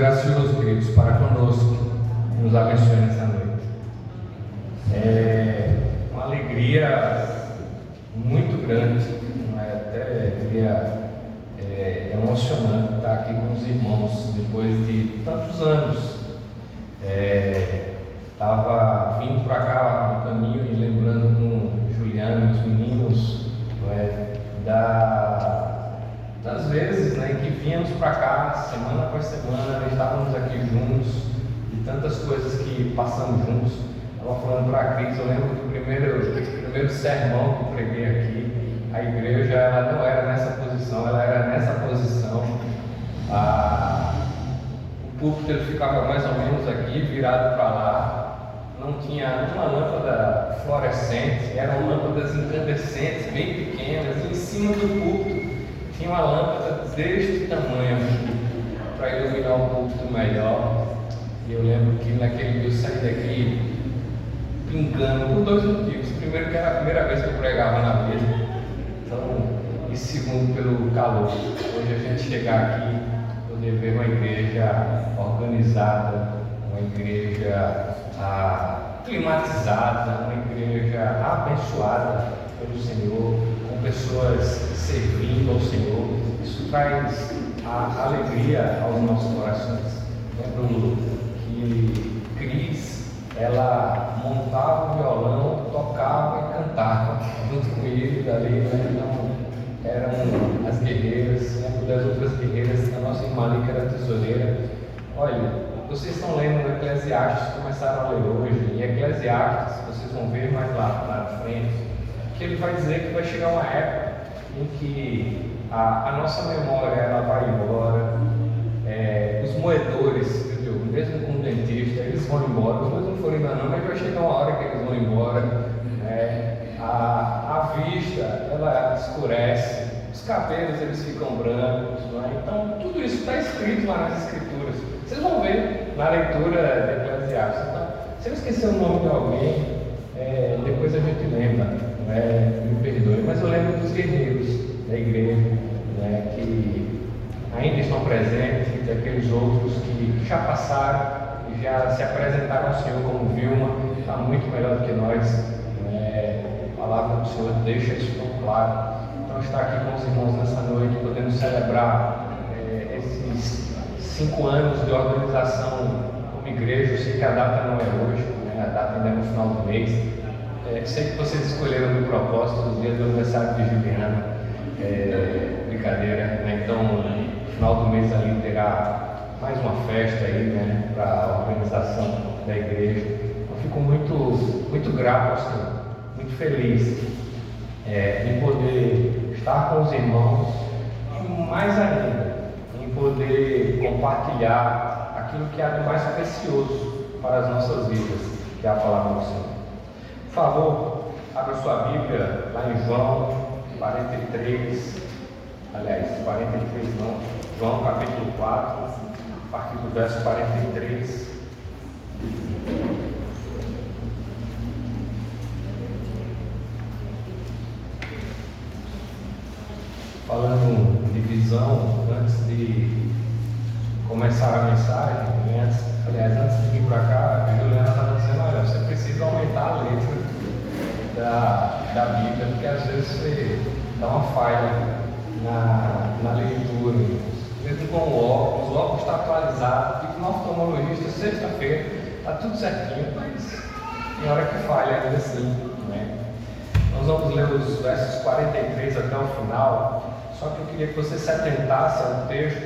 gracioso, queridos, para conosco, que nos abençoe nessa noite. É uma alegria muito grande, até diria emocionante estar aqui com os irmãos depois de tantos anos. Estava vindo para cá no caminho e lembrando com o Juliano e os meninos das vezes que vínhamos para cá, semana após semana, estávamos aqui juntos, e tantas coisas que passamos juntos. Estava falando para a Cris, eu lembro do primeiro sermão que eu preguei aqui, a igreja ela não era nessa posição, ela era nessa posição. O púlpito ele ficava mais ou menos aqui, virado para lá, não tinha uma lâmpada fluorescente, eram lâmpadas incandescentes, bem pequenas, e em cima do púlpito tinha uma lâmpada deste tamanho para iluminar o púlpito melhor. E eu lembro que naquele dia eu saí daqui pingando por dois motivos. Primeiro, que era a primeira vez que eu pregava na vida, então, e segundo, pelo calor. Hoje a gente chegar aqui, poder ver uma igreja organizada, uma igreja climatizada, uma igreja abençoada pelo Senhor, com pessoas servindo ao Senhor, isso traz a alegria aos nossos corações. Lembro que Cris, ela montava o violão, tocava e cantava junto com ele ali, então eram as guerreiras. Lembro das outras guerreiras, da nossa irmã ali que era tesoureira. Olha, vocês estão lendo o Eclesiastes, começaram a ler hoje, e Eclesiastes, vocês vão ver mais lá na frente, que ele vai dizer que vai chegar uma época em que a nossa memória ela vai embora, os moedores, mesmo com o dentista, eles vão embora, os dois não foram ainda não, mas vai chegar uma hora que eles vão embora, a vista ela escurece, os cabelos eles ficam brancos, então tudo isso está escrito lá nas escrituras, vocês vão ver na leitura de Eclesiastes. Então, se eu esquecer o nome de alguém, depois a gente lembra, me perdoe, mas eu lembro dos guerreiros da igreja, que ainda estão presentes, e daqueles outros que já passaram e já se apresentaram ao Senhor, como Vilma, está muito melhor do que nós. A palavra do Senhor deixa isso tão claro. Então, estar aqui com os irmãos nessa noite, podendo celebrar esses 5 anos de organização como igreja. Eu sei que a data não é hoje, a data ainda é no final do mês. Sei que vocês escolheram de propósito os dias do aniversário de Juliana, brincadeira, Então, no final do mês ali terá mais uma festa aí, para a organização da igreja. Eu fico muito grato ao Senhor, muito feliz em poder estar com os irmãos e mais ainda em poder compartilhar aquilo que há de mais precioso para as nossas vidas, que é a palavra do Senhor. Por favor, abra sua Bíblia lá em João 43, aliás, 43 não, João capítulo 4, a partir do verso 43. Falando de visão, antes de começar a mensagem, antes de vir para cá, a Juliana estava dizendo: olha, você precisa aumentar a letra da Bíblia, porque às vezes você dá uma falha na leitura, mesmo com o óculos está atualizado, fica no oftalmologista sexta-feira, está tudo certinho, mas tem hora que falha ainda assim, Nós vamos ler os versos 43 até o final, só que eu queria que você se atentasse ao texto,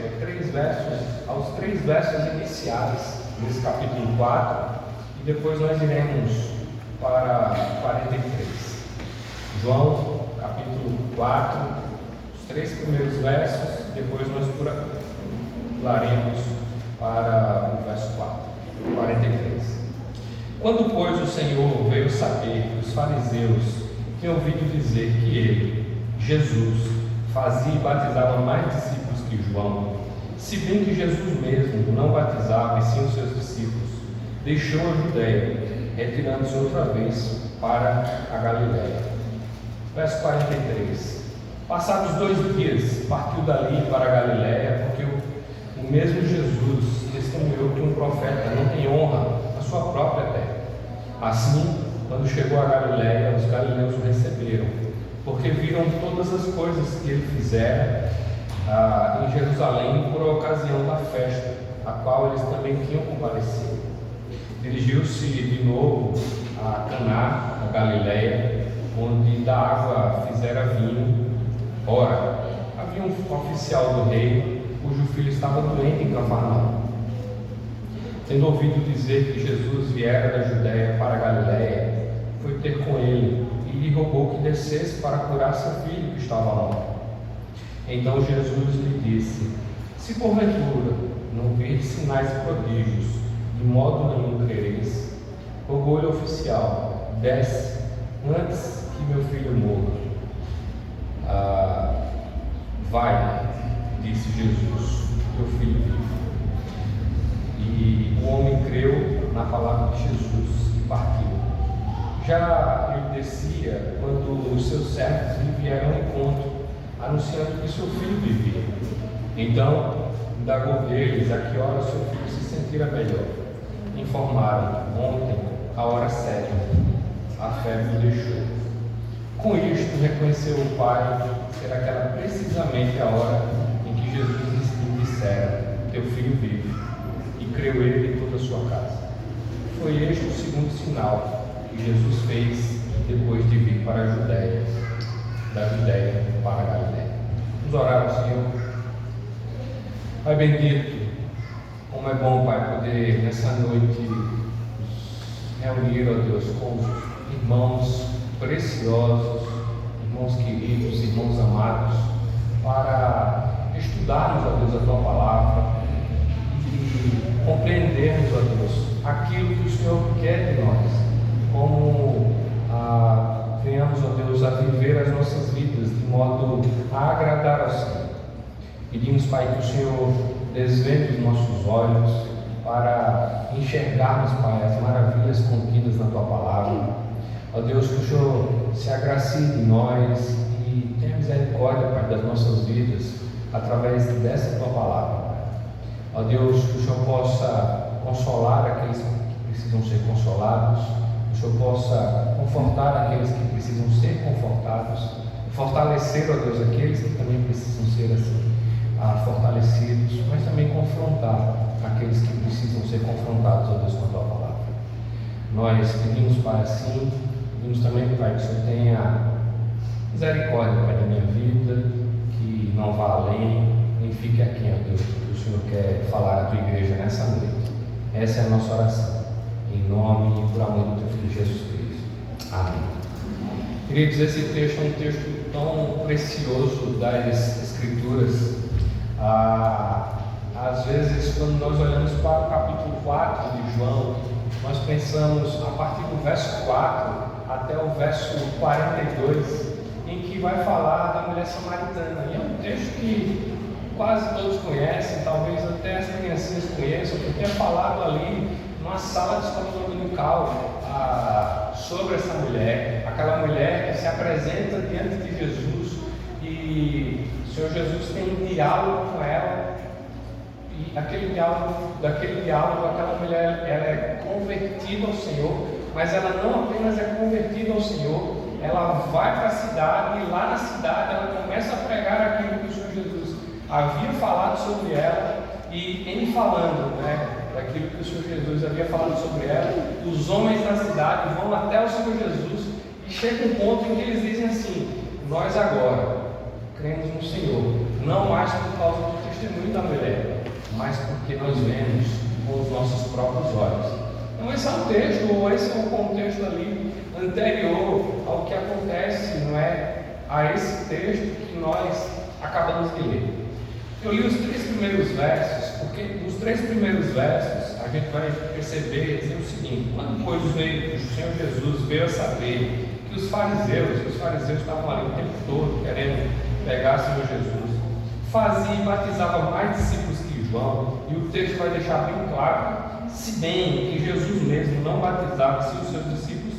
aos três versos iniciais desse capítulo 4, e depois nós iremos para 43. João, capítulo 4, os 3 primeiros versos, depois nós pularemos para o verso 43. Quando, pois, o Senhor veio saber que os fariseus tinham ouvido dizer que ele, Jesus, fazia e batizava mais discípulos que João, se bem que Jesus mesmo não batizava e sim os seus discípulos, deixou a Judéia, retirando-se outra vez para a Galiléia. Verso 43. Passados 2 dias, partiu dali para a Galiléia, porque o mesmo Jesus testemunhou que um profeta não tem honra na sua própria terra. Assim, quando chegou a Galiléia, os galileus o receberam, porque viram todas as coisas que ele fizera em Jerusalém por ocasião da festa, a qual eles também tinham comparecido. Dirigiu-se de novo a Caná, na Galiléia, onde da água fizera vinho. Ora, havia um oficial do rei, cujo filho estava doente em Cafarnaum. Tendo ouvido dizer que Jesus viera da Judéia para a Galiléia, foi ter com ele e lhe rogou que descesse para curar seu filho que estava morto. Então Jesus lhe disse: se porventura não virdes sinais e prodígios, de modo nenhum crereis. Rogou-lhe o oficial: desce, antes que meu filho morra. Vai, disse Jesus, teu filho vive. E o homem creu na palavra de Jesus e partiu. Já ele descia quando os seus servos lhe vieram ao encontro, anunciando que seu filho vivia. Então indagou deles a que hora seu filho se sentira melhor. Informaram: ontem, a hora certa, a febre o deixou. Com isto reconheceu o pai ser aquela precisamente a hora em que Jesus lhe dissera: teu filho vive. E creu ele e toda a sua casa. Foi este o segundo sinal que Jesus fez depois de vir para a Judéia, da Judéia para a Galiléia. Vamos orar ao Senhor. Pai bendito, como é bom, Pai, poder nessa noite nos reunir, ó Deus, com os irmãos preciosos, irmãos queridos, irmãos amados, para estudarmos, ó Deus, a Tua palavra e compreendermos, ó Deus, aquilo que o Senhor quer de nós, como venhamos, ó Deus, a viver as nossas vidas de modo a agradar ao Senhor. Pedimos, Pai, que o Senhor desvende os nossos olhos para enxergarmos, Pai, as maravilhas contidas na Tua palavra. Ó Deus, que o Senhor se agracie de nós e tenha misericórdia, Pai, das nossas vidas através dessa Tua palavra, Pai. Ó Deus, que o Senhor possa consolar aqueles que precisam ser consolados, que o Senhor possa confortar aqueles que precisam ser confortados, fortalecer, ó Deus, aqueles que também precisam ser assim, fortalecidos, mas também confrontar aqueles que precisam ser confrontados, ó Deus, com a Tua palavra. Nós pedimos, Pai, assim, pedimos também, Pai, que o Senhor tenha misericórdia, Pai, da minha vida, que não vá além, nem fique aqui, ó Deus, que o Senhor quer falar à Tua igreja nessa noite. Essa é a nossa oração, em nome e por amor do Teu Filho Jesus Cristo. Amém. Queridos, esse texto é um texto tão precioso das Escrituras. Às vezes, quando nós olhamos para o capítulo 4 de João, nós pensamos a partir do verso 4 até o verso 42, em que vai falar da mulher samaritana. E é um texto que quase todos conhecem, talvez até as criancinhas conheçam, porque é falado ali numa sala de escola dominical sobre essa mulher, aquela mulher que se apresenta diante de Jesus e o Senhor Jesus tem um diálogo com ela. E daquele diálogo, aquela mulher, ela é convertida ao Senhor, mas ela não apenas é convertida ao Senhor, ela vai para a cidade e lá na cidade ela começa a pregar aquilo que o Senhor Jesus havia falado sobre ela. E em falando, daquilo que o Senhor Jesus havia falado sobre ela, os homens da cidade vão até o Senhor Jesus e chega um ponto em que eles dizem assim: nós agora cremos no Senhor, não mais por causa do testemunho da mulher, mas porque nós vemos com os nossos próprios olhos. Então esse é o texto, ou esse é o contexto ali anterior ao que acontece, a esse texto que nós acabamos de ler. Eu li os 3 primeiros versos, porque nos 3 primeiros versos a gente vai perceber dizer o seguinte: quando pois o Senhor Jesus veio a saber que os fariseus estavam ali o tempo todo querendo pegar o Senhor Jesus, fazia e batizava mais discípulos que João, e o texto vai deixar bem claro, se bem que Jesus mesmo não batizava os seus discípulos,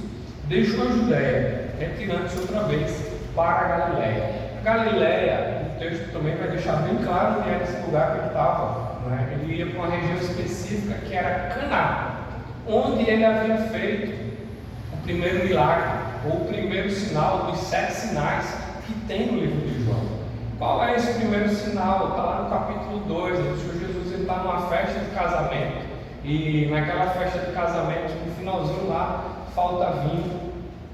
deixou a Judéia, retirando-se outra vez para a Galiléia. A Galiléia, o texto também vai deixar bem claro que era esse lugar que ele estava, né? Ele ia para uma região específica que era Caná, onde ele havia feito o primeiro milagre, ou o primeiro sinal dos 7 sinais que tem no livro de João. Qual é esse primeiro sinal? Está lá no capítulo 2, né? O Senhor Jesus está numa festa de casamento, e naquela festa de casamento, no finalzinho lá, falta vinho.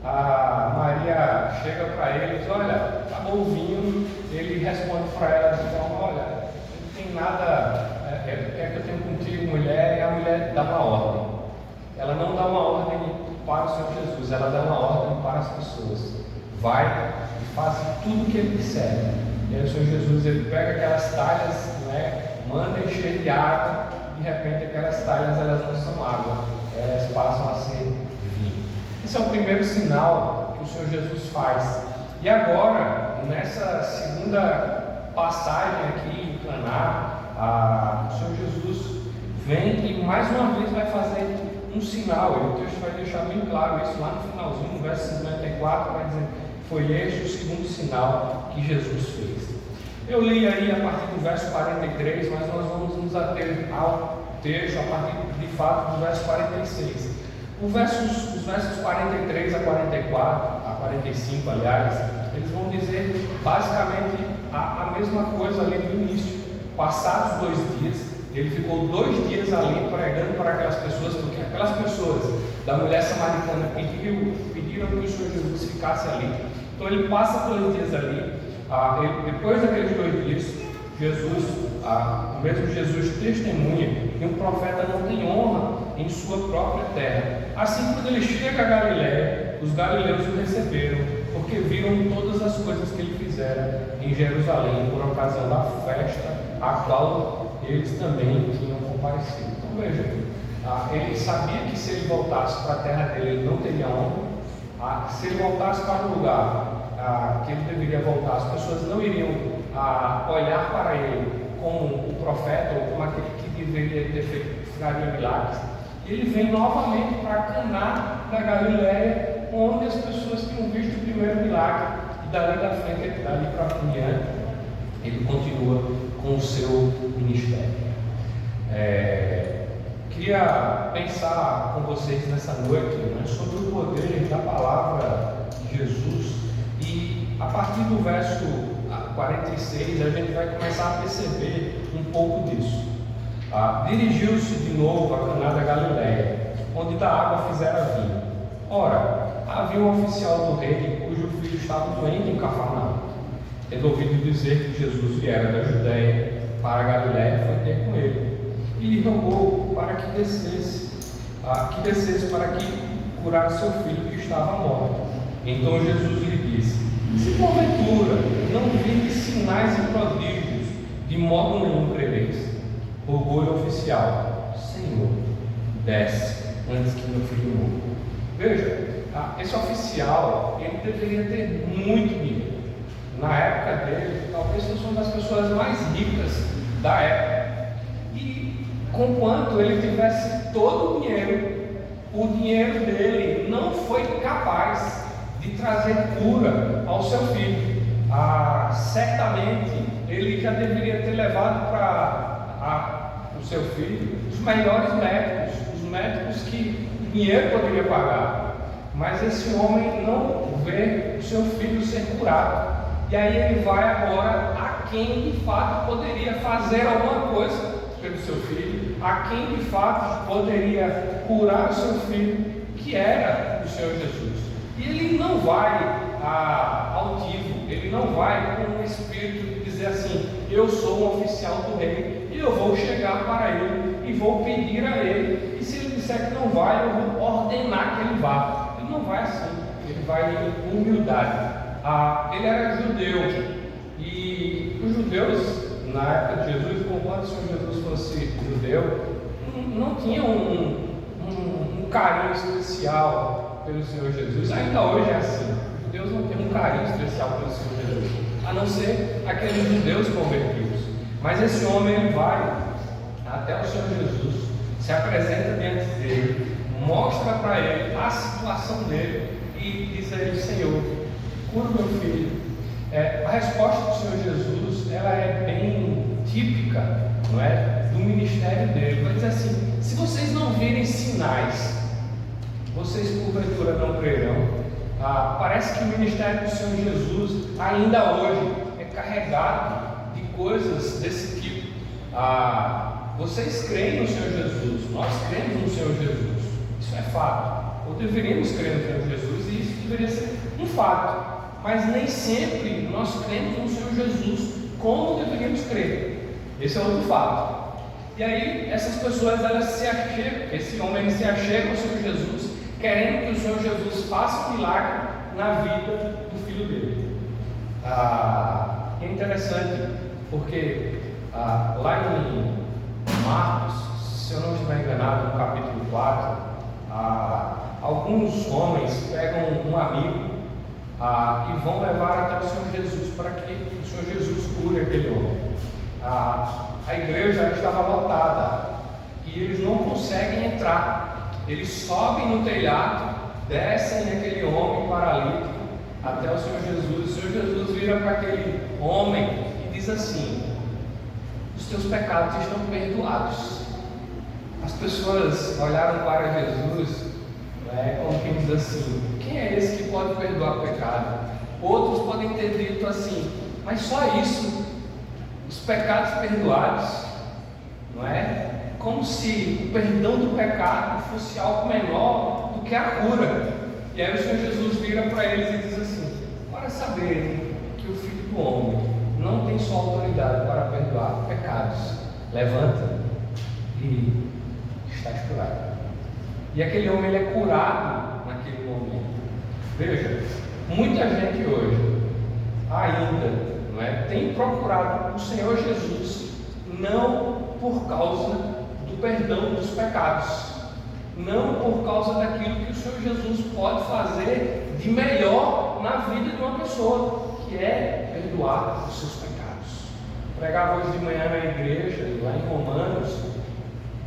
A Maria chega para ele e diz: olha, acabou o vinho. Ele responde para ela, então, olha, não tem nada, o que é que eu tenho contigo, mulher? E a mulher dá uma ordem. Ela não dá uma ordem para o Senhor Jesus, ela dá uma ordem para as pessoas: vai e faz tudo o que ele disser. E aí o Senhor Jesus, ele pega aquelas talhas, né, manda encher de água, e de repente aquelas talhas, elas não são água, elas passam a ser vinho. Esse é o primeiro sinal que o Senhor Jesus faz. E agora, nessa segunda passagem aqui em Caná, o Senhor Jesus vem e mais uma vez vai fazer um sinal. E o texto vai deixar bem claro isso lá no finalzinho, no verso 54, vai dizer: foi este o segundo sinal que Jesus fez. Eu li aí a partir do verso 43, mas nós vamos nos ater ao texto a partir de fato do verso 46. Os versos 43 a 44, a 45, aliás, eles vão dizer basicamente a mesma coisa ali no início. Passados 2 dias, ele ficou 2 dias ali pregando para aquelas pessoas, porque aquelas pessoas da mulher samaritana pediram que o Senhor Jesus ficasse ali. Então ele passa 2 dias ali. Depois daqueles 2 dias, o mesmo Jesus testemunha que um profeta não tem honra em sua própria terra. Assim, quando ele chega a Galiléia, os galileus o receberam, porque viram todas as coisas que ele fizera em Jerusalém por ocasião da festa a qual eles também tinham comparecido. Então veja, ele sabia que se ele voltasse para a terra dele, ele não teria honra. Se ele voltasse para o lugar que ele deveria voltar, as pessoas não iriam olhar para ele como o profeta ou como aquele que deveria ter feito milagres. Ele vem novamente para Caná da Galiléia, onde as pessoas tinham visto o primeiro milagre, e dali da frente, dali para diante, ele continua com o seu ministério. Queria pensar com vocês nessa noite, né, sobre o poder da palavra de Jesus, e a partir do verso 46 a gente vai começar a perceber um pouco disso. Dirigiu-se de novo a Caná da Galiléia, onde da água fizera vinho. Ora, havia um oficial do rei cujo filho estava doente em Cafarnaum. Tendo ouvido dizer que Jesus viera da Judéia para a Galiléia, foi ter com ele e lhe rogou para que descesse para que curasse seu filho que estava morto. Então Jesus lhe disse: se porventura não virdes sinais e prodígios, de modo nenhum crereis. Rogou-lhe o oficial: Senhor, desce antes que meu filho morra. Veja, esse oficial, ele deveria ter muito dinheiro. Na época dele, talvez fosse uma das pessoas mais ricas da época. E conquanto ele tivesse todo o dinheiro dele não foi capaz de trazer cura ao seu filho. Certamente ele já deveria ter levado para o seu filho os melhores médicos, os médicos que o dinheiro poderia pagar. Mas esse homem não vê o seu filho ser curado. E aí ele vai agora a quem de fato poderia fazer alguma coisa pelo seu filho, a quem de fato poderia curar o seu filho, que era o Senhor Jesus. E ele não vai altivo, ele não vai com um espírito de dizer assim: eu sou um oficial do rei e eu vou chegar para ele e vou pedir a ele, e se ele disser que não vai, eu vou ordenar que ele vá. Ele não vai assim, ele vai em humildade. Ele era judeu, e os judeus, na época de Jesus, conquanto o Senhor Jesus fosse judeu, não tinham um carinho especial pelo Senhor Jesus. Ainda hoje é assim. Os judeus não têm um carinho especial pelo Senhor Jesus, a não ser aqueles judeus convertidos. Mas esse homem, ele vai até o Senhor Jesus, se apresenta diante dele, mostra para ele a situação dele e diz a ele: Senhor, cura meu filho. A resposta do Senhor Jesus, ela é bem típica, não é? do ministério dele. Vai dizer assim: se vocês não virem sinais, vocês porventura não crerão. Parece que o ministério do Senhor Jesus ainda hoje é carregado de coisas desse tipo. Vocês creem no Senhor Jesus, nós cremos no Senhor Jesus, isso é fato, ou deveríamos crer no Senhor Jesus, e isso deveria ser um fato, mas nem sempre nós cremos no Senhor Jesus como deveríamos crer. Esse é outro fato. E aí essas pessoas, elas se achegam, esse homem se achega ao Senhor Jesus, querendo que o Senhor Jesus faça um milagre na vida do filho dele. É interessante porque lá em Marcos, se eu não estiver enganado, no capítulo 4, alguns homens pegam um amigo e vão levar até o Senhor Jesus para que o Senhor Jesus cure aquele homem. A igreja estava lotada e eles não conseguem entrar. Eles sobem no telhado, descem aquele homem paralítico até o Senhor Jesus. O Senhor Jesus vira para aquele homem e diz assim: os teus pecados estão perdoados. As pessoas olharam para Jesus, como quem diz assim: quem é esse que pode perdoar o pecado? Outros podem ter dito assim: mas só isso, os pecados perdoados, não é? Como se o perdão do pecado fosse algo menor do que a cura. E aí o Senhor Jesus vira para eles e diz assim: para saberem que o Filho do Homem não tem só autoridade para perdoar pecados, levanta e estás curado. E aquele homem, ele é curado naquele momento. Veja, muita gente hoje ainda, não é, tem procurado o Senhor Jesus não por causa do perdão dos pecados, não por causa daquilo que o Senhor Jesus pode fazer de melhor na vida de uma pessoa, que é perdoar os seus pecados. Pregava hoje de manhã na igreja, lá em Romanos,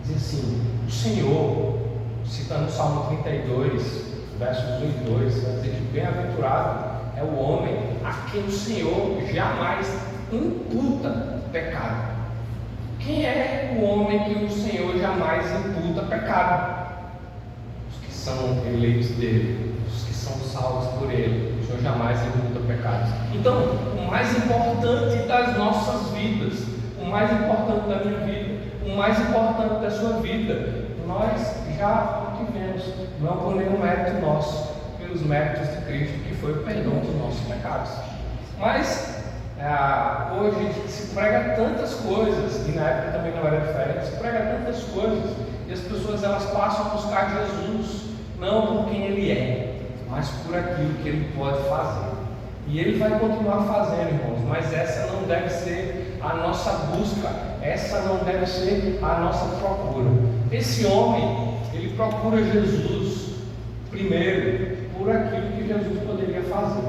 diz assim: o Senhor, citando o Salmo 32, versos 1 e 2, vai dizer que bem-aventurado é o homem a quem o Senhor jamais imputa pecado. Quem é o homem que o Senhor jamais imputa pecado? Os que são eleitos dele, os que são salvos por ele. O Senhor jamais imputa pecados. Então, o mais importante das nossas vidas, o mais importante da minha vida, o mais importante da sua vida, nós já obtivemos, não por nenhum mérito nosso, pelos méritos de Cristo, que foi o perdão dos nossos pecados. Mas hoje se prega tantas coisas, e na época também não era diferente, se prega tantas coisas, e as pessoas, elas passam a buscar Jesus não por quem ele é, mas por aquilo que ele pode fazer. E ele vai continuar fazendo, irmãos, mas essa não deve ser a nossa busca, essa não deve ser a nossa procura. Esse homem, ele procura Jesus primeiro por aquilo que Jesus poderia fazer.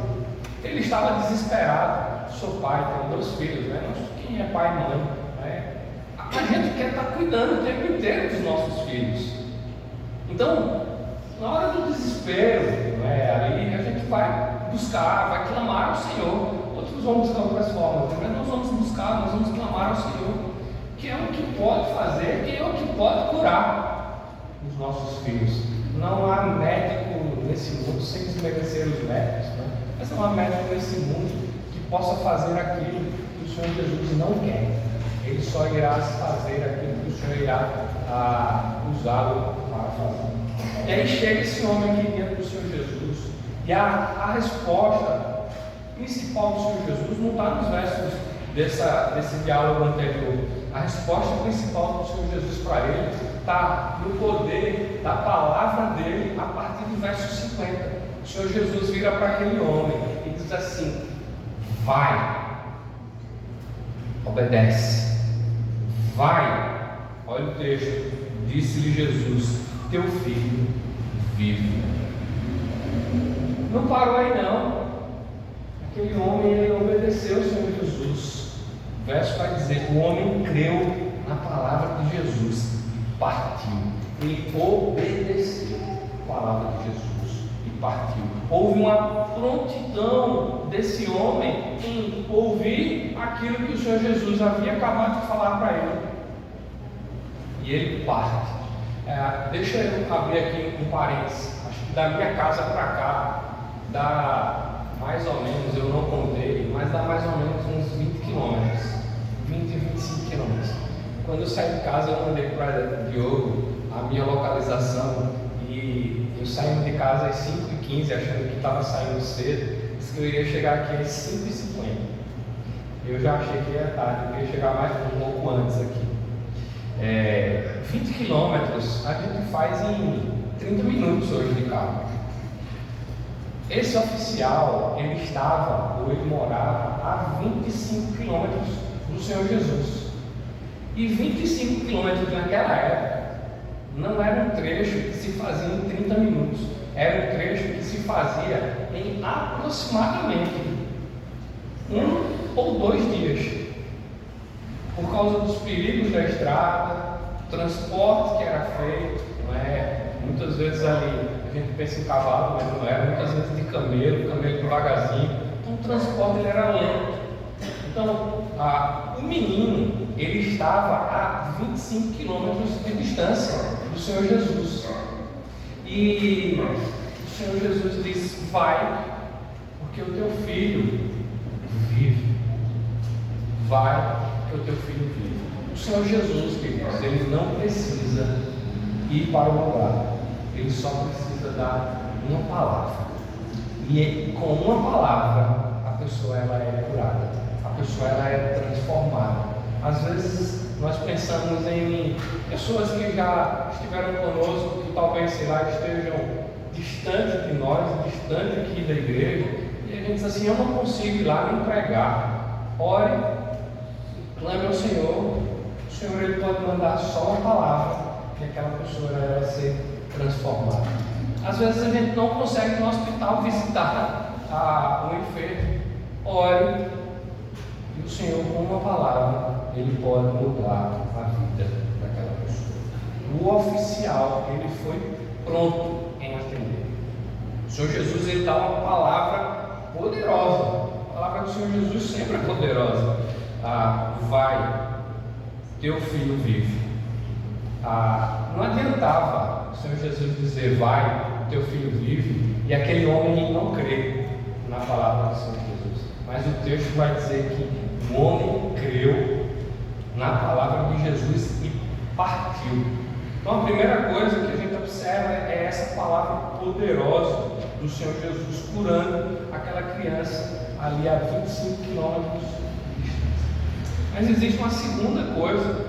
Ele estava desesperado. Sou pai, tenho 2 filhos, né? Quem é pai e mãe, né? A gente quer estar cuidando o tempo inteiro dos nossos filhos. Então, na hora do desespero, ali a gente vai buscar, vai clamar ao Senhor. Outros vão buscar outras formas, mas nós vamos buscar, nós vamos clamar ao Senhor, que é o que pode fazer, que é o que pode curar os nossos filhos. Não há médico nesse mundo, sem desmerecer os médicos, né? Mas não há médico nesse mundo que possa fazer aquilo que o Senhor Jesus não quer. Ele só irá fazer aquilo que o Senhor irá usá-lo para fazer. E aí chega esse homem aqui diante do Senhor Jesus, e a resposta principal do Senhor Jesus não está nos versos desse diálogo anterior. A resposta principal do Senhor Jesus para ele está no poder da palavra dele, a partir do verso 50. O Senhor Jesus vira para aquele homem e diz assim: vai, obedece, vai. Olha o texto: disse-lhe Jesus: teu filho vive. Não parou aí não. Aquele homem, ele obedeceu ao Senhor Jesus. O verso vai dizer: o homem creu na palavra de Jesus e partiu. Ele obedeceu a palavra de Jesus e partiu. Houve uma prontidão desse homem em ouvir aquilo que o Senhor Jesus havia acabado de falar para ele. e ele parte. Deixa eu abrir aqui um parênteses. Acho que da minha casa para cá dá mais ou menos, eu não contei, mas dá mais ou menos uns 20 quilômetros, 20 e 25 quilômetros. Quando eu saí de casa, eu mandei para Diogo a minha localização e eu saindo de casa às 5h15, achando que estava saindo cedo, disse que eu iria chegar aqui às 5h50. Eu já achei que ia tarde, eu ia chegar mais um pouco antes aqui. 20 quilômetros a gente faz em 30 minutos hoje de carro. Esse oficial, ele estava, ou ele morava, a 25 quilômetros do Senhor Jesus. E 25 quilômetros naquela época não era um trecho que se fazia em 30 minutos. Era um trecho que se fazia em aproximadamente 1 ou 2 dias. Por causa dos perigos da estrada, transporte que era feito, não é? Muitas vezes ali a gente pensa em cavalo, mas não era, muitas vezes de camelo devagarzinho. Então o transporte ele era lento. Então o menino ele estava a 25 quilômetros de distância do Senhor Jesus. E o Senhor Jesus disse: vai, porque o teu filho vive. Vai, porque o teu filho vive. O Senhor Jesus, queridos, ele não precisa ir para o lugar, ele só precisa dar uma palavra. E com uma palavra, a pessoa ela é curada, a pessoa ela é transformada. Às vezes nós pensamos em pessoas que já estiveram conosco, que talvez, sei lá, estejam distante de nós, distante aqui da igreja, e a gente diz assim: eu não consigo ir lá nem pregar. Ore, clame ao Senhor. O Senhor ele pode mandar só uma palavra e aquela pessoa vai ser transformada. Às vezes a gente não consegue no hospital visitar um enfermo. Ore, e o Senhor com uma palavra ele pode mudar a vida daquela pessoa. O oficial ele foi pronto em atender. O Senhor Jesus ele dá uma palavra poderosa. A palavra do Senhor Jesus sempre é poderosa. Vai, teu filho vive. Não adiantava o Senhor Jesus dizer: vai, teu filho vive, e aquele homem não crer na palavra do Senhor Jesus. Mas o texto vai dizer que o homem creu na palavra de Jesus e partiu. Então a primeira coisa que a gente observa é essa palavra poderosa do Senhor Jesus curando aquela criança ali a 25 quilômetros de distância. Mas existe uma segunda coisa,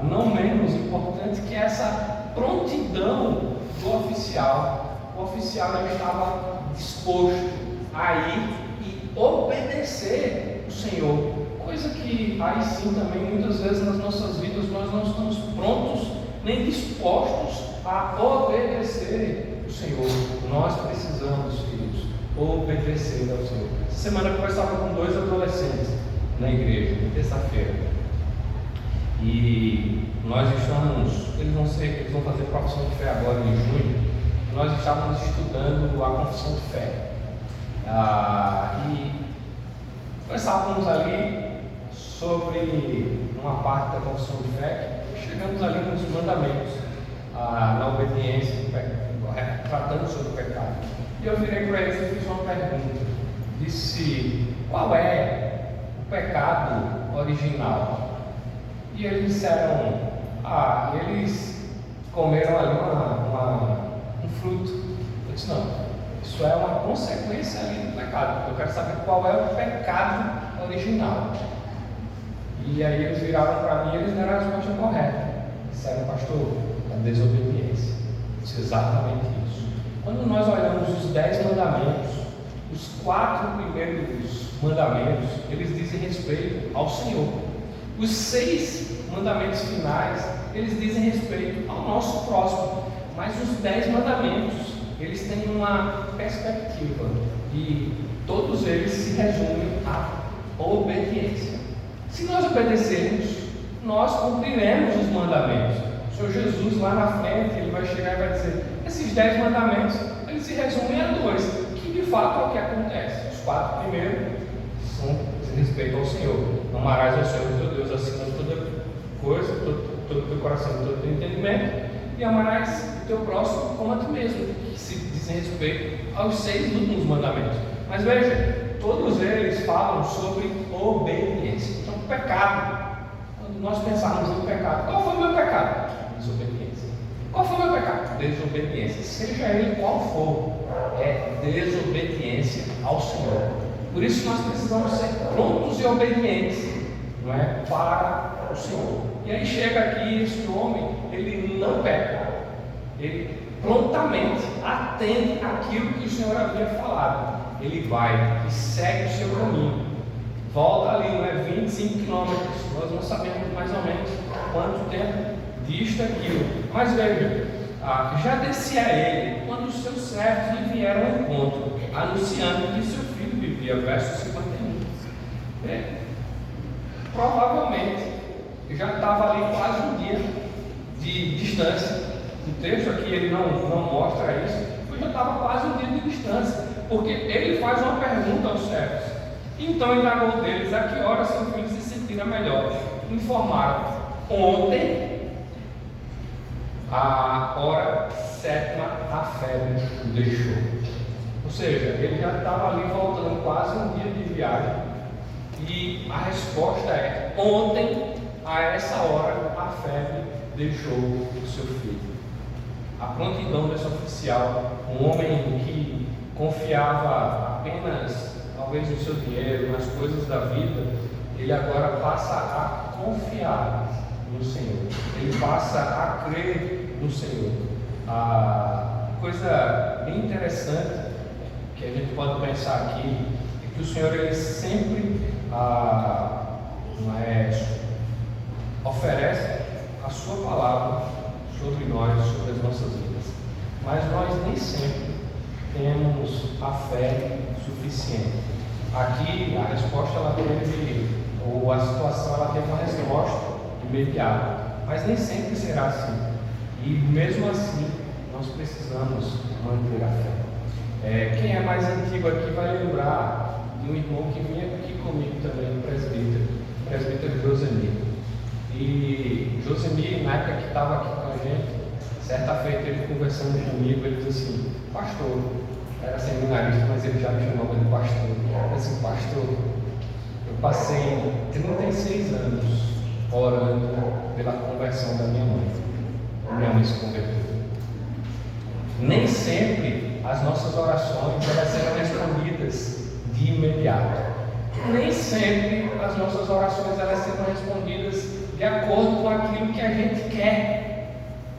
não menos importante, que é essa prontidão do oficial. O oficial já estava disposto a ir e obedecer o Senhor, coisa que aí sim também muitas vezes nas nossas vidas nós não estamos prontos nem dispostos a obedecer o Senhor. Nós precisamos, filhos, obedecer ao Senhor. Essa semana eu conversava com 2 adolescentes na igreja, na terça-feira, e nós estamos, eles vão fazer profissão de fé agora em junho. Nós estávamos estudando a confissão de fé, e conversávamos ali sobre uma parte da confissão de fé, chegamos ali nos mandamentos, na obediência, tratando sobre o pecado. E eu virei para eles e fiz uma pergunta, disse: qual é o pecado original? E eles disseram: eles comeram ali um fruto. Eu disse: não, isso é uma consequência ali do pecado. Eu quero saber qual é o pecado original. E aí eles viraram para mim e eles deram a resposta correta. Disseram: pastor, a desobediência. Eu disse: exatamente isso. Quando nós olhamos os 10 mandamentos, os 4 primeiros mandamentos, eles dizem respeito ao Senhor. Os 6 mandamentos finais, eles dizem respeito ao nosso próximo. Mas os 10 mandamentos, eles têm uma perspectiva e todos eles se resumem à obediência. Se nós obedecermos, nós cumpriremos os mandamentos. O Senhor Jesus lá na frente, ele vai chegar e vai dizer: esses 10 mandamentos, eles se resumem a 2, que de fato é o que acontece. Os 4 primeiros são de respeito ao Senhor. Amarás ao Senhor teu Deus acima de toda coisa, todo o teu coração, todo o teu entendimento, e amarás o teu próximo como a ti mesmo, que se diz respeito aos 6 últimos mandamentos. Mas veja, todos eles falam sobre obediência. Então, pecado, quando nós pensarmos no pecado, qual foi o meu pecado? Desobediência. Qual foi o meu pecado? Desobediência. Seja ele qual for, é desobediência ao Senhor. Por isso nós precisamos ser prontos e obedientes, não é? Para o Senhor. E aí chega aqui este homem, ele não peca, ele prontamente atende aquilo que o Senhor havia falado. Ele vai e segue o seu caminho, volta ali, não é? 25 quilômetros, nós não sabemos mais ou menos quanto tempo disto aquilo, mas veja, já descia ele quando os seus servos lhe vieram ao encontro, anunciando que seu filho vivia, verso 51. Provavelmente já estava ali quase um dia de distância. O texto aqui ele não mostra isso, mas já estava quase um dia de distância, porque ele faz uma pergunta aos servos. Então indagou deles a que hora seu filho se sentira melhor. Informaram: ontem, a hora 7ª, a febre o deixou. Ou seja, ele já estava ali voltando quase um dia de viagem, e a resposta é: ontem, a essa hora, a febre deixou o seu filho. A prontidão desse oficial, um homem que confiava apenas, talvez, no seu dinheiro, nas coisas da vida, ele agora passa a confiar no Senhor, ele passa a crer no Senhor. A coisa bem interessante que a gente pode pensar aqui é que o Senhor ele sempre oferece a sua palavra sobre nós, sobre as nossas vidas, mas nós nem sempre temos a fé suficiente. Aqui a resposta ela teve, ou a situação ela teve uma resposta imediata, mas nem sempre será assim, e mesmo assim nós precisamos manter a fé. Quem é mais antigo aqui vai lembrar de um irmão que vinha aqui comigo também, o presbítero Josemir. E Josemir, na época que estava aqui com a gente, certa feita ele conversando comigo, ele disse assim: pastor, era seminarista, mas ele já me chamava de pastor. Eu disse assim: pastor, eu passei 36 anos orando pela conversão da minha mãe. Minha mãe se converteu. Nem sempre as nossas orações elas serão respondidas de imediato. Nem sempre as nossas orações elas serão respondidas de acordo com aquilo que a gente quer,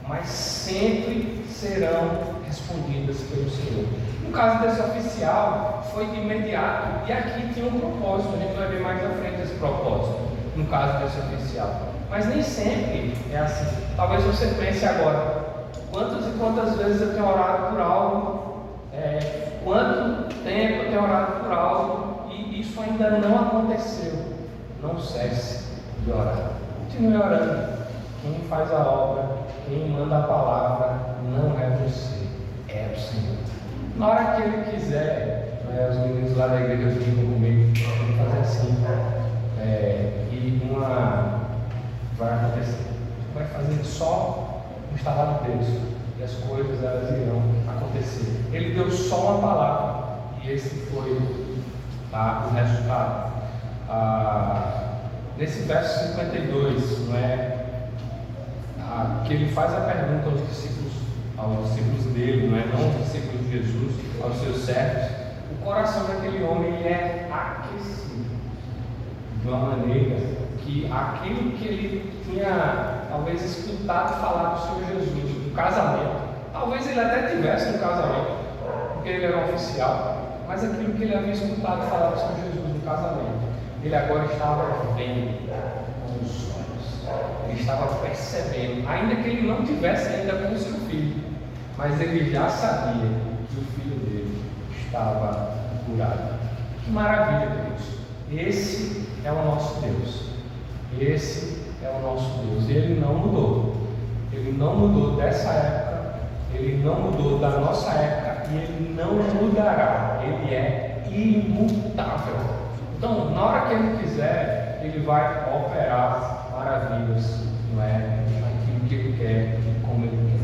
mas sempre serão respondidas pelo Senhor. No caso desse oficial, foi de imediato, e aqui tinha um propósito, a gente vai ver mais à frente esse propósito, no caso desse oficial. Mas nem sempre é assim. Talvez você pense agora: quantas e quantas vezes eu tenho orado por algo, quanto tempo eu tenho orado por algo, e isso ainda não aconteceu. Não cesse de orar. Continue orando. Quem faz a obra, quem manda a palavra, não é você, é o Senhor. Na hora que Ele quiser, os meninos lá da igreja ficam comigo, vamos fazer assim, e vai acontecer. Vai fazer só um estalar de Deus, e as coisas elas irão acontecer. Ele deu só uma palavra, e esse foi o resultado. Nesse verso 52, não é? Que ele faz a pergunta aos discípulos dele, não aos discípulos de Jesus, aos seus servos. O coração daquele homem ele é aquecido de uma maneira que aquilo que ele tinha talvez escutado falar do Senhor Jesus, do casamento, talvez ele até tivesse no casamento, porque ele era um oficial, mas aquilo que ele havia escutado falar do Senhor Jesus no casamento, ele agora estava vendo com os olhos, ele estava percebendo, ainda que ele não tivesse ainda com o seu filho, mas ele já sabia que o filho dele estava curado. Que maravilha, Deus! Esse é o nosso Deus, esse é o nosso Deus, e Ele não mudou. Ele não mudou dessa época, Ele não mudou da nossa época, e Ele não mudará. Ele é imutável. Então, na hora que Ele quiser, Ele vai operar maravilhas, não é? Aquilo que Ele quer e como Ele quer.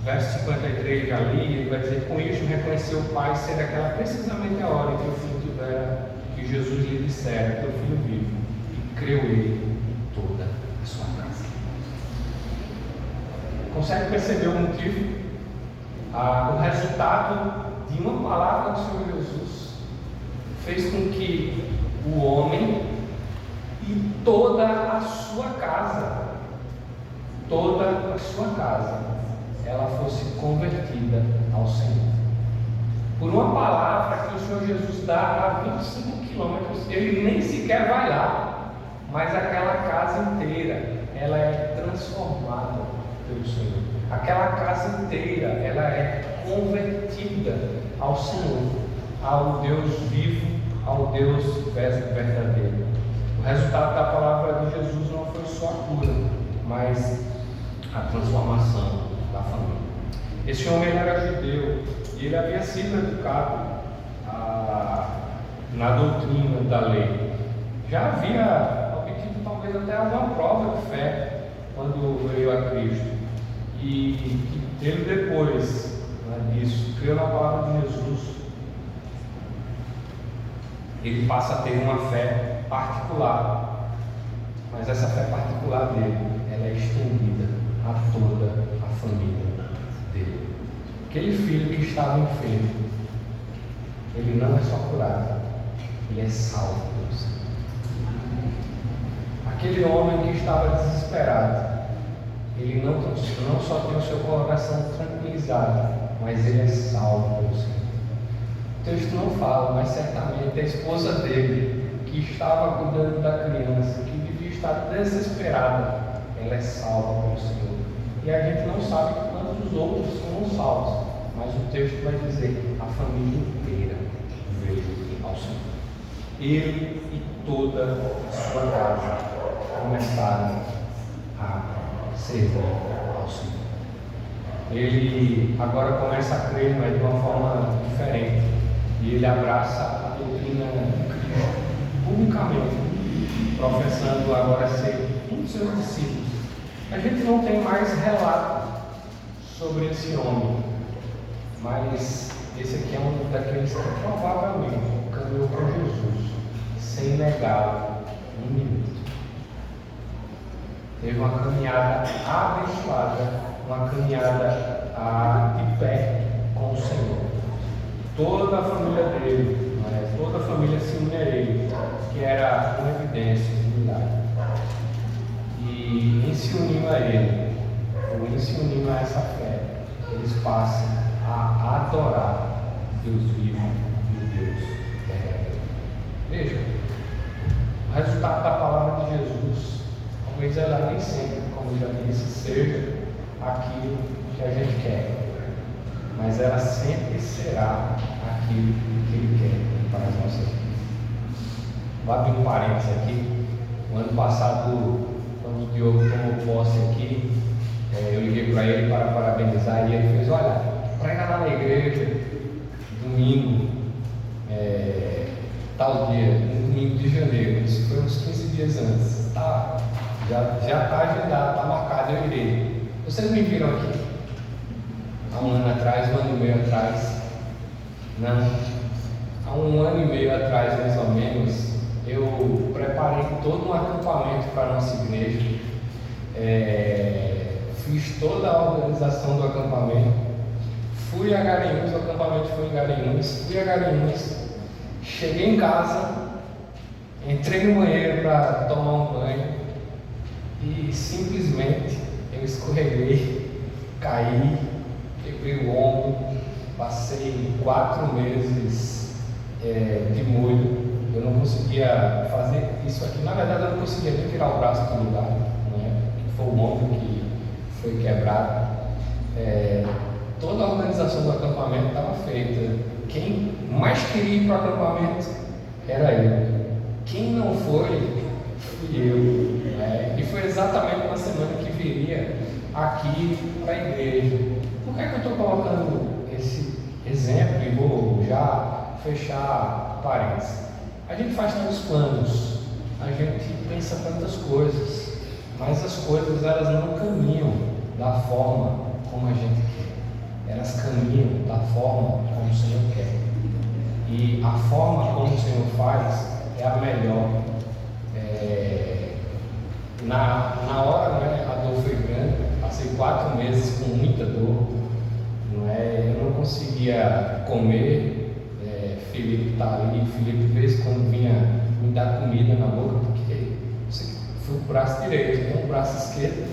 Verso 53 ali, ele vai dizer: com isso reconheceu o Pai ser aquela precisamente a hora em que o filho tivera, que Jesus lhe dissera: teu filho vive, e creu ele em toda a sua casa. Consegue perceber o motivo? O resultado de uma palavra do Senhor Jesus fez com que o homem e toda a sua casa, ela fosse convertida ao Senhor. Por uma palavra que o Senhor Jesus dá a 25 quilômetros, ele nem sequer vai lá, mas aquela casa inteira, ela é transformada pelo Senhor. Aquela casa inteira, ela é convertida ao Senhor, ao Deus vivo, ao Deus verdadeiro. O resultado da palavra de Jesus não foi só a cura, mas a transformação da família. Esse homem era judeu e ele havia sido educado na doutrina da lei. Já havia obtido talvez até alguma prova de fé quando veio a Cristo. E ele depois disso, creu na palavra de Jesus, ele passa a ter uma fé particular. Mas essa fé particular dele, ela é estendida a toda a família dele. Aquele filho que estava enfermo, ele não é só curado, ele é salvo pelo Senhor. Aquele homem que estava desesperado, ele não só tem o seu coração tranquilizado, mas ele é salvo pelo Senhor. O texto não fala, mas certamente a esposa dele, que estava cuidando da criança, que devia estar desesperada, ela é salva pelo Senhor. E a gente não sabe quantos outros são salvos, mas o texto vai dizer: a família inteira veio ao Senhor. Ele e toda a sua casa começaram a servir ao Senhor. Ele agora começa a crer, mas de uma forma diferente. E ele abraça a doutrina de Cristo publicamente, professando agora ser um dos seus discípulos. A gente não tem mais relato sobre esse homem, mas esse aqui é um daqueles que provavelmente caminhou com Jesus sem negá-lo um minuto. Teve uma caminhada abençoada, uma caminhada de pé com o Senhor. Toda a família dele, toda a família se uniu a ele, que era uma evidência de milagre. E em se unindo a ele, ou em se unindo a essa fé, eles passam a adorar Deus vivo e Deus verdadeiro. Veja, o resultado da palavra de Jesus, talvez ela nem sempre, como eu já disse, seja aquilo que a gente quer, mas ela sempre será aquilo que Ele quer para as nossas vidas. Vou abrir um parênteses aqui. O ano passado, quando o Diogo tomou posse aqui, eu liguei para ele para parabenizar, e ele fez: olha, prega lá na igreja, domingo, tal dia, no domingo de janeiro. Isso foi uns 15 dias antes. Já está agendado, está marcado, eu irei. Vocês me viram aqui há um ano atrás, um ano e meio atrás? Não. Há um ano e meio atrás, mais ou menos, eu preparei todo um acampamento para a nossa igreja. Fiz toda a organização do acampamento. Fui a Garanhuns, o acampamento foi em Garanhuns. Fui a Garanhuns, cheguei em casa, entrei no banheiro para tomar um banho e simplesmente eu escorreguei, caí, quebrei o ombro, passei 4 meses de molho. Eu não conseguia fazer isso aqui. Na verdade, eu não conseguia nem tirar o braço do lugar, que foi o ombro que foi quebrado. Toda a organização do acampamento estava feita. Quem mais queria ir para o acampamento era eu. Quem não foi, fui eu. E foi exatamente na semana que viria aqui para a igreja. Por que é que eu estou colocando esse exemplo e vou já fechar parênteses? A gente faz tantos planos a gente pensa tantas coisas, mas as coisas elas não caminham da forma como a gente quer, elas caminham da forma como o Senhor quer. E a forma como o Senhor faz é a melhor. Na hora, né, a dor foi grande, passei 4 meses com muita dor, não é? Eu não conseguia comer. Felipe está ali, Felipe de vez quando vinha me dar comida na boca, porque foi o braço direito, não o braço esquerdo,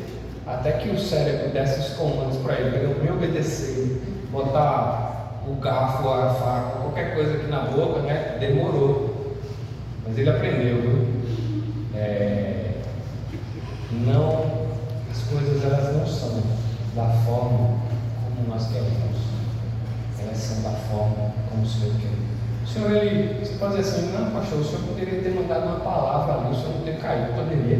até que o cérebro desse os comandos para ele, para eu me obedecer, botar o garfo, a faca, qualquer coisa aqui na boca, né? Demorou, mas ele aprendeu, viu? Não, as coisas elas não são da forma como nós queremos, elas são da forma como o Senhor quer. O Senhor, você pode dizer assim, não, pastor, o Senhor poderia ter mandado uma palavra ali, o Senhor não ter caído, poderia,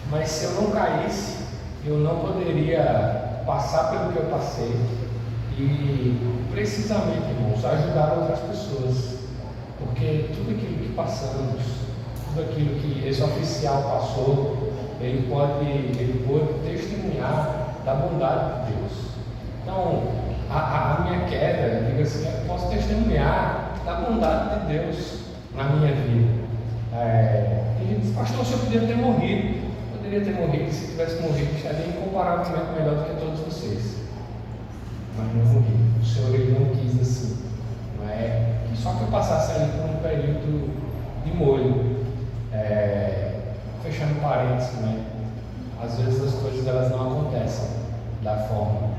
mas se eu não caísse, eu não poderia passar pelo que eu passei e precisamente, irmãos, ajudar outras pessoas, porque tudo aquilo que passamos, tudo aquilo que esse oficial passou, ele pôde testemunhar da bondade de Deus. Então, a minha queda, eu digo assim, eu posso testemunhar da bondade de Deus na minha vida. E ele diz, pastor, o senhor poderia ter morrido. Poderia ter morrido, se tivesse morrido, estaria incomparavelmente melhor do que todos vocês. Mas não morri. O Senhor ele não quis assim. Não é? Só que eu passasse ali por um período de molho. Fechando parênteses, né? Às vezes as coisas elas não acontecem da forma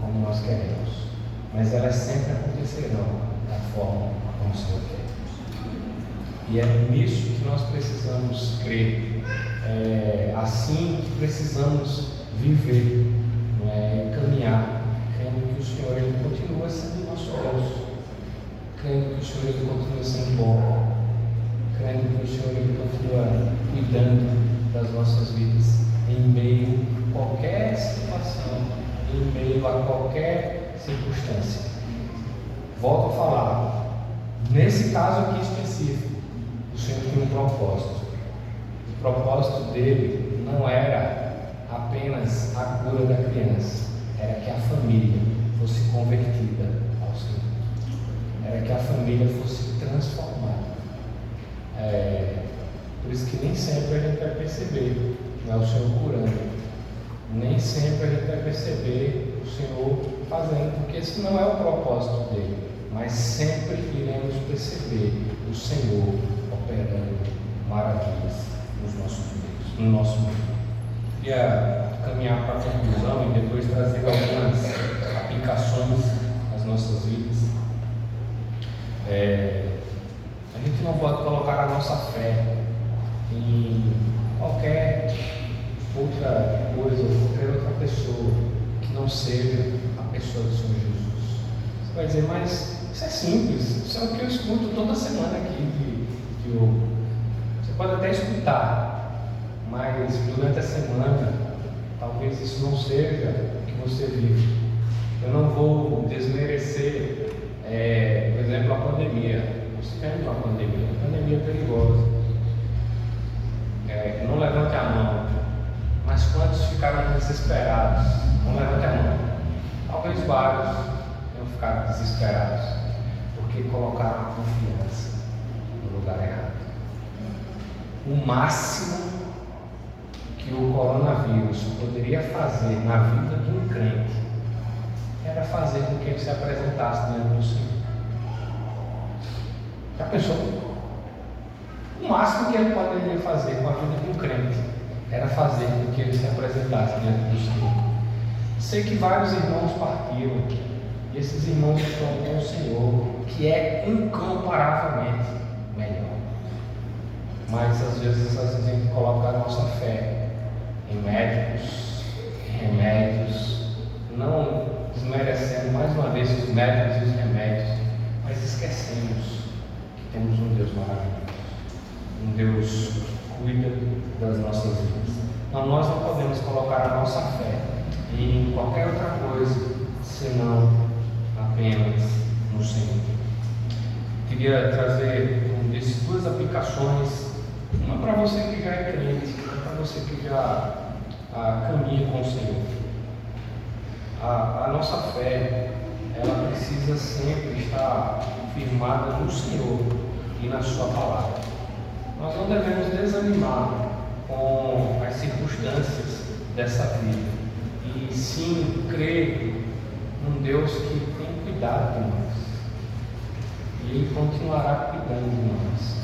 como nós queremos, mas elas sempre acontecerão da forma como o Senhor quer. E é nisso que nós precisamos crer, assim que precisamos viver, caminhar, crendo que o Senhor ele continua sendo nosso Deus, crendo que o Senhor ele continua sendo bom, crendo que o Senhor ele continua cuidando das nossas vidas em meio a qualquer situação, em meio a qualquer circunstância. Volto a falar, nesse caso aqui específico, o Senhor tinha um propósito. O propósito dele não era apenas a cura da criança, era que a família fosse convertida ao Senhor, era que a família fosse transformada. Por isso que nem sempre a gente vai perceber o Senhor curando, nem sempre a gente vai perceber o Senhor fazendo, porque esse não é o propósito dele, mas sempre iremos perceber o Senhor operando maravilhas no nosso meio. Queria caminhar para a conclusão e depois trazer algumas aplicações às nossas vidas. A gente não pode colocar a nossa fé em qualquer outra coisa, qualquer outra pessoa que não seja a pessoa do Senhor Jesus. Você vai dizer, mas isso é simples, isso é o que eu escuto toda semana aqui de Hugo. Você pode até escutar, mas durante a semana talvez isso não seja o que você vive. Eu não vou desmerecer, por exemplo, a pandemia. Você quer uma pandemia? A pandemia é perigosa. Não levante a mão. Mas quantos ficaram desesperados? Não levante a mão. Talvez vários tenham ficado desesperados, porque colocaram a confiança no lugar errado. O máximo que o coronavírus poderia fazer na vida de um crente era fazer com que ele se apresentasse diante do Senhor. Já pensou? O máximo que ele poderia fazer com a vida de um crente era fazer com que ele se apresentasse diante do Senhor. Sei que vários irmãos partiram, e esses irmãos estão com o Senhor, que é incomparavelmente melhor. Mas às vezes a gente coloca a nossa fé em médicos, em remédios, não desmerecendo mais uma vez os médicos e os remédios, mas esquecemos que temos um Deus maravilhoso, um Deus que cuida das nossas vidas. Então nós não podemos colocar a nossa fé em qualquer outra coisa senão apenas no Senhor. Queria trazer um disse duas aplicações, uma para você que já é crente, outra para você que já caminha com o Senhor. A nossa fé, ela precisa sempre estar firmada no Senhor e na Sua palavra. Nós não devemos desanimar com as circunstâncias dessa vida, e sim crer num Deus que tem cuidado de nós, e Ele continuará cuidando de nós.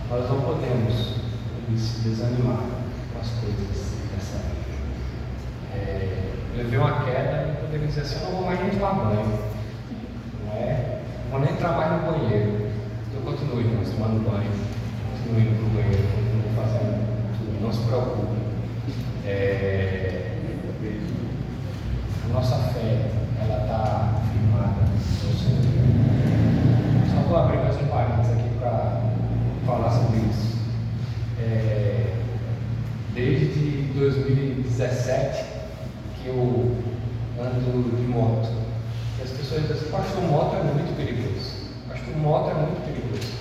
Nós não podemos se desanimar com as coisas dessa vida. Eu levei uma queda e poderia dizer assim: eu não vou mais nem tomar banho, não vou nem entrar mais no banheiro. Eu continuo, irmãos, tomando banho, continuo indo para o banheiro, continuo fazendo tudo, não se preocupe. A nossa fé, ela está firmada no Senhor. Só vou abrir mais um parênteses aqui para falar sobre isso. Desde 2017 que eu ando de moto. E as pessoas dizem assim: pastor, moto é muito perigoso. Pastor, moto é muito perigoso.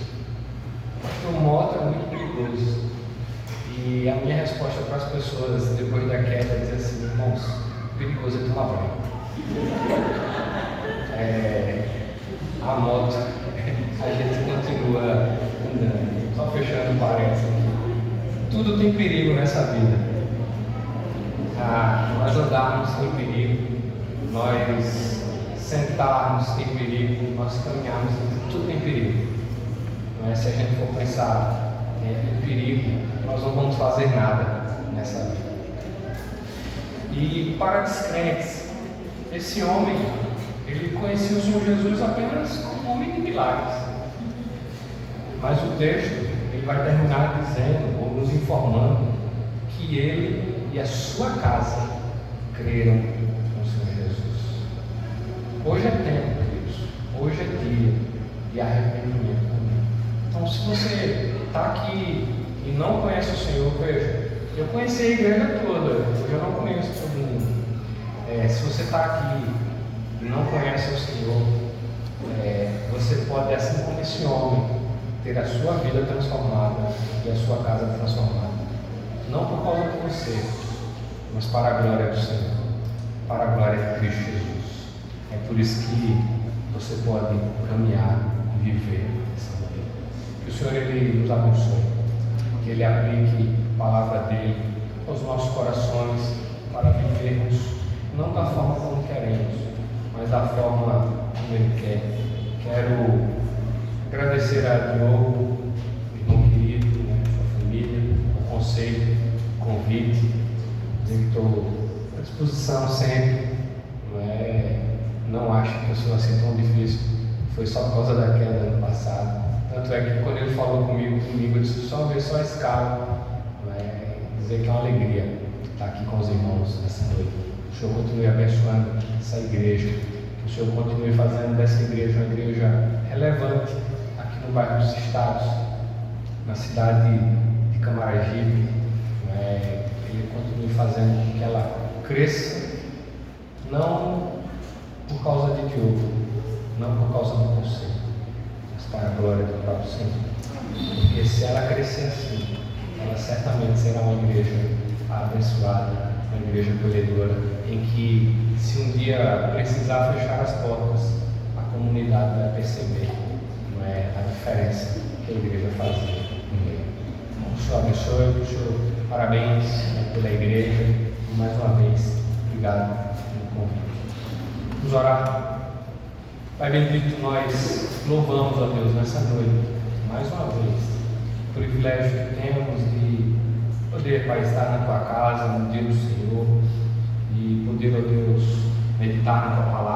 Pastor, moto é muito perigoso. E a minha resposta para as pessoas depois da queda é dizer assim: irmãos, perigoso é tomar banho. A moto, a gente continua andando. Só fechando o parênteses aqui. Tudo tem perigo nessa vida. Nós andarmos tem perigo, nós sentarmos tem perigo, nós caminharmos, tudo tem perigo. Se a gente for pensar em perigo, nós não vamos fazer nada nessa vida. E para descrentes, esse homem, ele conhecia o Senhor Jesus apenas como homem de milagres. Mas o texto, ele vai terminar dizendo, ou nos informando, que ele e a sua casa creram no Senhor Jesus. Hoje é tempo, queridos. Hoje é dia de arrependimento também. Então, se você está aqui e não conhece o Senhor, veja, eu conheci a igreja toda, hoje eu não conheço todo mundo. Se você está aqui e não conhece o Senhor, você pode, assim como esse homem, ter a sua vida transformada e a sua casa transformada. Não por causa de você, mas para a glória do Senhor, para a glória de Cristo Jesus. É por isso que você pode caminhar e viver essa vida. Que o Senhor, Ele nos abençoe, que Ele aplique a palavra dEle aos nossos corações para vivermos, não da forma como queremos, mas da forma como Ele quer. Quero agradecer a Diogo, irmão querido, sua família, o conselho, o convite. Estou à disposição sempre. Não acho que eu sou assim tão difícil. Foi só por causa da queda ano passado. Tanto é que quando ele falou comigo, eu disse: só ver só a escala. Dizer que é uma alegria estar aqui com os irmãos nessa noite. Que o Senhor continue abençoando essa igreja. Que o Senhor continue fazendo dessa igreja uma igreja relevante aqui no bairro dos Estados, na cidade de Camaragibe. Ele continue fazendo com que ela cresça, não por causa de Diogo, não por causa do conselho, mas para a glória do próprio Senhor. Porque se ela crescer assim, ela certamente será uma igreja abençoada, uma igreja acolhedora, em que, se um dia precisar fechar as portas, a comunidade vai perceber a diferença que a igreja fazia no meio. O Senhor abençoe, o Senhor, parabéns pela igreja, e mais uma vez, obrigado pelo convite. Vamos orar. Pai bendito, nós louvamos a Deus nessa noite, mais uma vez, o privilégio que temos de poder, Pai, estar na Tua casa, no dia do Senhor, e poder, ó Deus, meditar na Tua palavra.